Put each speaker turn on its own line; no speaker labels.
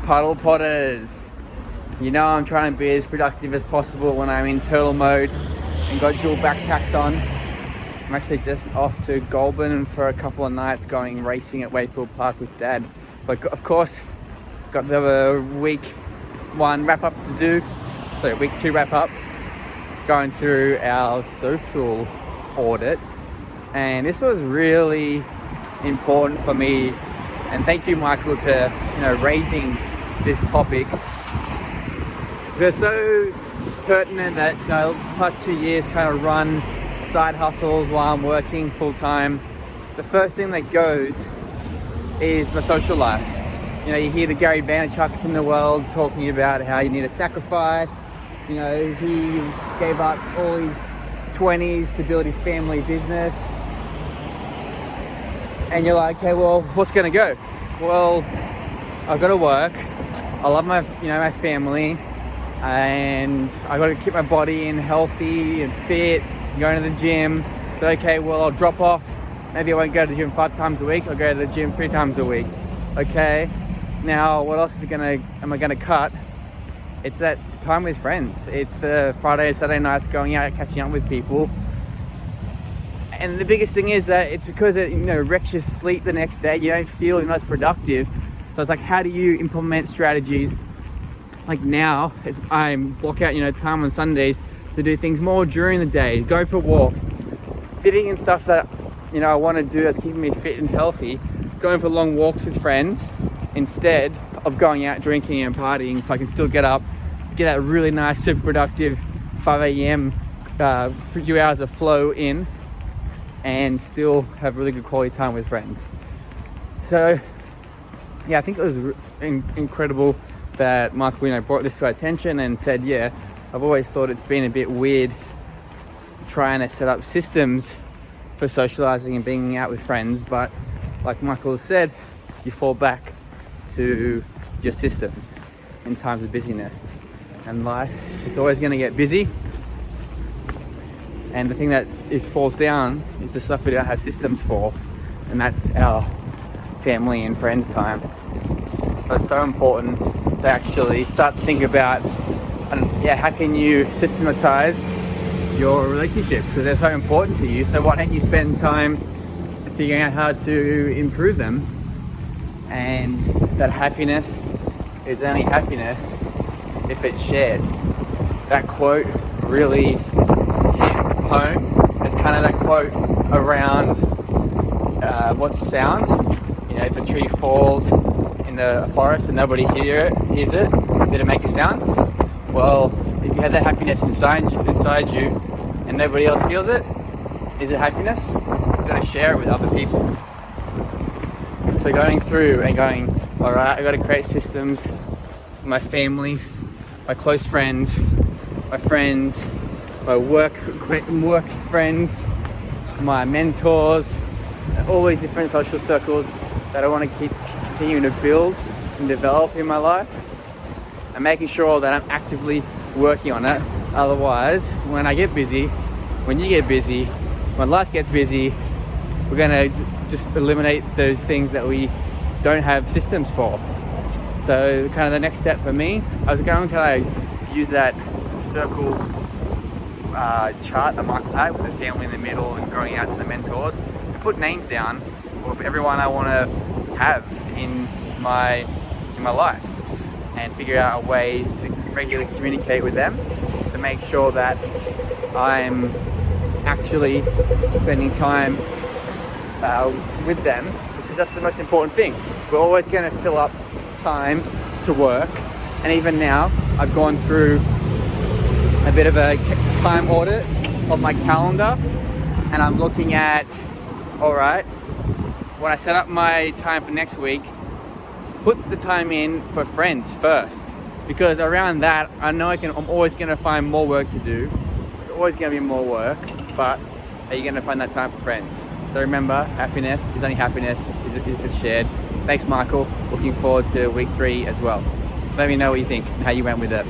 Puddle Potters. You know I'm trying to be as productive as possible when I'm in turtle mode and got dual backpacks on. I'm actually just off to Goulburn for a couple of nights going racing at Wayfield Park with Dad. But of course, got the week 1 wrap up to do. So week 2 wrap up. Going through our social audit. And this was really important for me. And thank you, Michael, to raising this topic. It's so pertinent that the past 2 years trying to run side hustles while I'm working full time. The first thing that goes is my social life. You hear the Gary Vaynerchuks in the world talking about how you need to sacrifice. He gave up all his 20s to build his family business. And you're like, okay, well, what's going to go? Well, I've got to work. I love my family, and I got to keep my body in healthy and fit, going to the gym. So, okay, well, I'll drop off. Maybe I won't go to the gym 5 times a week. I'll go to the gym 3 times a week. Okay, now what else am I going to cut? It's that time with friends. It's the Friday, Saturday nights going out, catching up with people. And the biggest thing is that it's because it wrecks your sleep the next day. You don't feel as productive. So it's like, how do you implement strategies? Like now, I block out time on Sundays to do things more during the day. Go for walks, fitting in stuff that I want to do that's keeping me fit and healthy. Going for long walks with friends instead of going out drinking and partying, so I can still get up, get that really nice, super productive 5 a.m. Few hours of flow in, and still have really good quality time with friends. So yeah, I think it was incredible that Michael brought this to our attention and said, yeah, I've always thought it's been a bit weird trying to set up systems for socializing and being out with friends, but like Michael said, you fall back to your systems in times of busyness. And life, it's always going to get busy. And the thing that falls down is the stuff we don't have systems for, and that's our family and friends time. So it's so important to actually start to think about, how can you systematize your relationships, because they're so important to you. So why don't you spend time figuring out how to improve them? And that happiness is only happiness if it's shared. That quote really hit home. It's kind of that quote around what's sound. If a tree falls in the forest and nobody hears it, did it make a sound? Well, if you have that happiness inside you and nobody else feels it, is it happiness? You've got to share it with other people. So going through and going, all right, I've got to create systems for my family, my close friends, my work friends, my mentors, all these different social circles that I want to keep continuing to build and develop in my life. I'm making sure that I'm actively working on it. Otherwise, when you get busy, when life gets busy, we're going to just eliminate those things that we don't have systems for. So kind of the next step for me, I was going to use that circle chart that Michael had with the family in the middle and going out to the mentors, and put names down of everyone I want to have in my life, and figure out a way to regularly communicate with them to make sure that I'm actually spending time with them, because that's the most important thing. We're always going to fill up time to work, and even now I've gone through a bit of a time audit of my calendar, and I'm looking at, all right, when I set up my time for next week, put the time in for friends first, because around that I know I'm always going to find more work to do. There's always going to be more work, but are you going to find that time for friends? So remember, happiness is only happiness if it's shared. Thanks, Michael. Looking forward to week 3 as well. Let me know what you think and how you went with it.